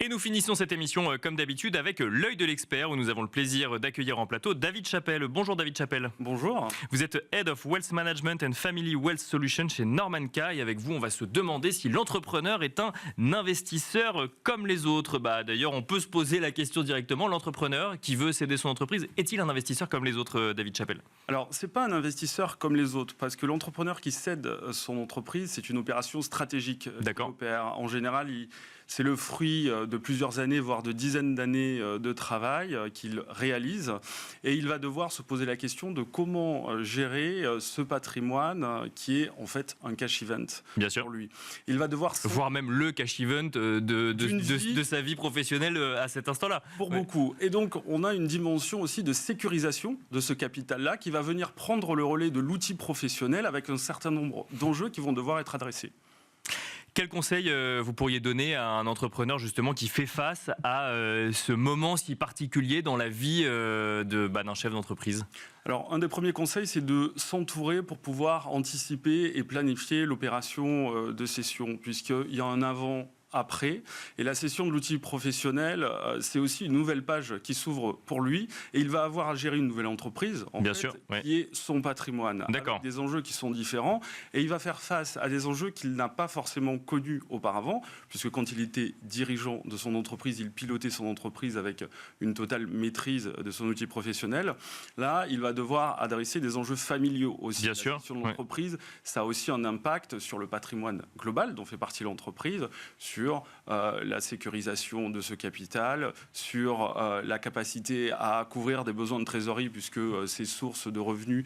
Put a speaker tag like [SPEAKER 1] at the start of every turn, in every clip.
[SPEAKER 1] Et nous finissons cette émission comme d'habitude avec l'œil de l'expert où nous avons le plaisir d'accueillir en plateau David Chappell. Bonjour David Chappell.
[SPEAKER 2] Bonjour.
[SPEAKER 1] Vous êtes Head of Wealth Management and Family Wealth Solutions chez Norman Kay. Avec vous, on va se demander si l'entrepreneur est un investisseur comme les autres. D'ailleurs, on peut se poser la question directement. L'entrepreneur qui veut céder son entreprise, est-il un investisseur comme les autres, David Chappell?
[SPEAKER 2] Alors, c'est pas un investisseur comme les autres, parce que l'entrepreneur qui cède son entreprise, c'est une opération stratégique.
[SPEAKER 1] D'accord.
[SPEAKER 2] En général, c'est le fruit de plusieurs années, voire de dizaines d'années de travail qu'il réalise. Et il va devoir se poser la question de comment gérer ce patrimoine qui est en fait un cash event.
[SPEAKER 1] Bien sûr.
[SPEAKER 2] Pour lui. Il va devoir...
[SPEAKER 1] Voire même le cash event de sa vie professionnelle à cet instant-là.
[SPEAKER 2] Pour beaucoup. Et donc, on a une dimension aussi de sécurisation de ce capital-là qui va venir prendre le relais de l'outil professionnel avec un certain nombre d'enjeux qui vont devoir être adressés.
[SPEAKER 1] Quel conseil vous pourriez donner à un entrepreneur justement qui fait face à ce moment si particulier dans la vie d'un chef d'entreprise?
[SPEAKER 2] Alors, un des premiers conseils, c'est de s'entourer pour pouvoir anticiper et planifier l'opération de cession, puisqu'il y a un avant après. Et la cession de l'outil professionnel, c'est aussi une nouvelle page qui s'ouvre pour lui. Et il va avoir à gérer une nouvelle entreprise, qui est son patrimoine.
[SPEAKER 1] D'accord.
[SPEAKER 2] Avec des enjeux qui sont différents. Et il va faire face à des enjeux qu'il n'a pas forcément connus auparavant, puisque quand il était dirigeant de son entreprise, il pilotait son entreprise avec une totale maîtrise de son outil professionnel. Là, il va devoir adresser des enjeux familiaux aussi.
[SPEAKER 1] Bien sûr.
[SPEAKER 2] La gestion de l'entreprise, ça a aussi un impact sur le patrimoine global dont fait partie l'entreprise, sur la sécurisation de ce capital, sur la capacité à couvrir des besoins de trésorerie, puisque ces sources de revenus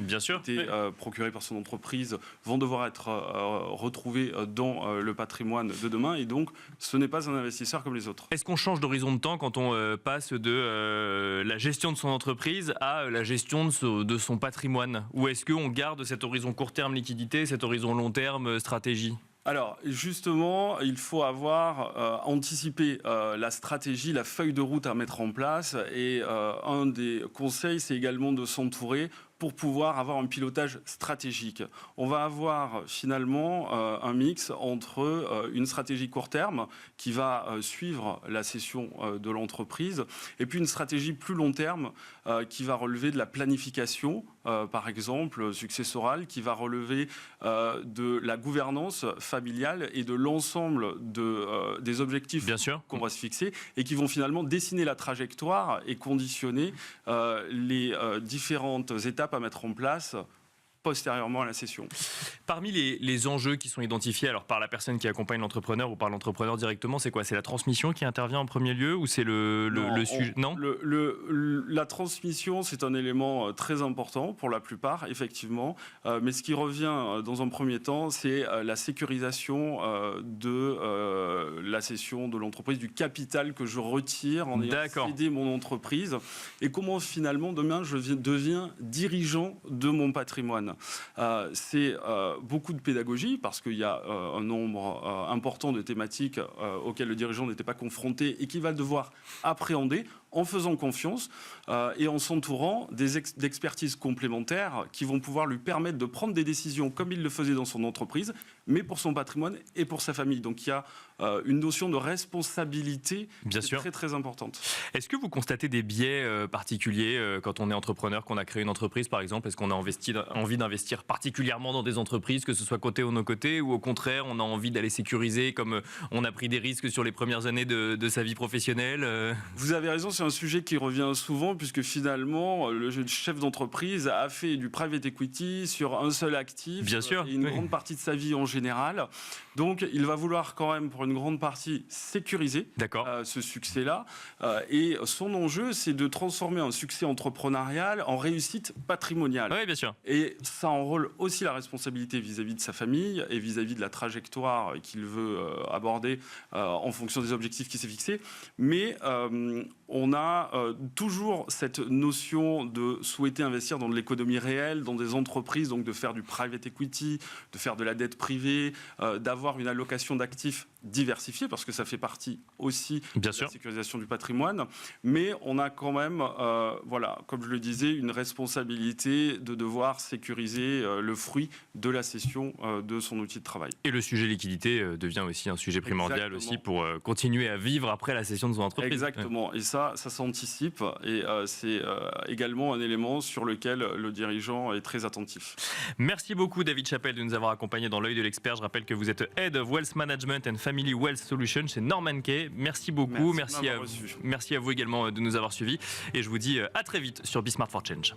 [SPEAKER 2] procurées par son entreprise vont devoir être retrouvées dans le patrimoine de demain. Et donc, ce n'est pas un investisseur comme les autres.
[SPEAKER 1] Est-ce qu'on change d'horizon de temps quand on passe de la gestion de son entreprise à la gestion de son patrimoine? Ou est-ce qu'on garde cet horizon court terme liquidité, cet horizon long terme stratégie?
[SPEAKER 2] Alors, justement, il faut avoir anticipé la stratégie, la feuille de route à mettre en place. Et un des conseils, c'est également de s'entourer pour pouvoir avoir un pilotage stratégique. On va avoir finalement un mix entre une stratégie court terme qui va suivre la cession de l'entreprise et puis une stratégie plus long terme qui va relever de la planification, par exemple successorale, qui va relever de la gouvernance familiale et de l'ensemble des objectifs qu'on va se fixer et qui vont finalement dessiner la trajectoire et conditionner les différentes étapes à mettre en place postérieurement à la cession.
[SPEAKER 1] Parmi les enjeux qui sont identifiés alors par la personne qui accompagne l'entrepreneur ou par l'entrepreneur directement, c'est quoi? C'est la transmission qui intervient en premier lieu ou c'est le sujet? Non,
[SPEAKER 2] la transmission, c'est un élément très important pour la plupart, effectivement. Mais ce qui revient dans un premier temps, c'est la sécurisation de la cession de l'entreprise, du capital que je retire en ayant cédé mon entreprise. Et comment finalement, demain, je deviens dirigeant de mon patrimoine. C'est beaucoup de pédagogie parce qu'il y a un nombre important de thématiques auxquelles le dirigeant n'était pas confronté et qu'il va devoir appréhender en faisant confiance et en s'entourant d'expertises complémentaires qui vont pouvoir lui permettre de prendre des décisions comme il le faisait dans son entreprise, mais pour son patrimoine et pour sa famille. Donc il y a une notion de responsabilité qui est très très importante.
[SPEAKER 1] Est-ce que vous constatez des biais particuliers quand on est entrepreneur, qu'on a créé une entreprise par exemple? Est-ce qu'on a envie d'investir particulièrement dans des entreprises, que ce soit côté ou non côté, ou au contraire on a envie d'aller sécuriser comme on a pris des risques sur les premières années de sa vie professionnelle?
[SPEAKER 2] Vous avez raison, c'est un sujet qui revient souvent puisque finalement le chef d'entreprise a fait du private equity sur un seul actif et une grande partie de sa vie en général. Donc il va vouloir quand même pour une grande partie sécuriser ce succès-là. Et son enjeu, c'est de transformer un succès entrepreneurial en réussite patrimoniale.
[SPEAKER 1] Oui, bien sûr.
[SPEAKER 2] Et ça enrôle aussi la responsabilité vis-à-vis de sa famille et vis-à-vis de la trajectoire qu'il veut aborder en fonction des objectifs qu'il s'est fixés. Mais on on a toujours cette notion de souhaiter investir dans de l'économie réelle, dans des entreprises, donc de faire du private equity, de faire de la dette privée, d'avoir une allocation d'actifs diversifiée, parce que ça fait partie aussi de la sécurisation du patrimoine. Mais on a quand même, voilà, comme je le disais, une responsabilité de devoir sécuriser le fruit de la cession de son outil de travail.
[SPEAKER 1] Et le sujet liquidité devient aussi un sujet primordial aussi pour continuer à vivre après la cession de son entreprise.
[SPEAKER 2] Exactement. Et ça s'anticipe. Et c'est également un élément sur lequel le dirigeant est très attentif.
[SPEAKER 1] Merci beaucoup David Chappell de nous avoir accompagnés dans l'œil de l'expert. Je rappelle que vous êtes Head of Wealth Management and Family Wealth Solutions chez Norman Kay. Merci beaucoup. Merci à vous également de nous avoir suivis. Et je vous dis à très vite sur Be Smart for Change.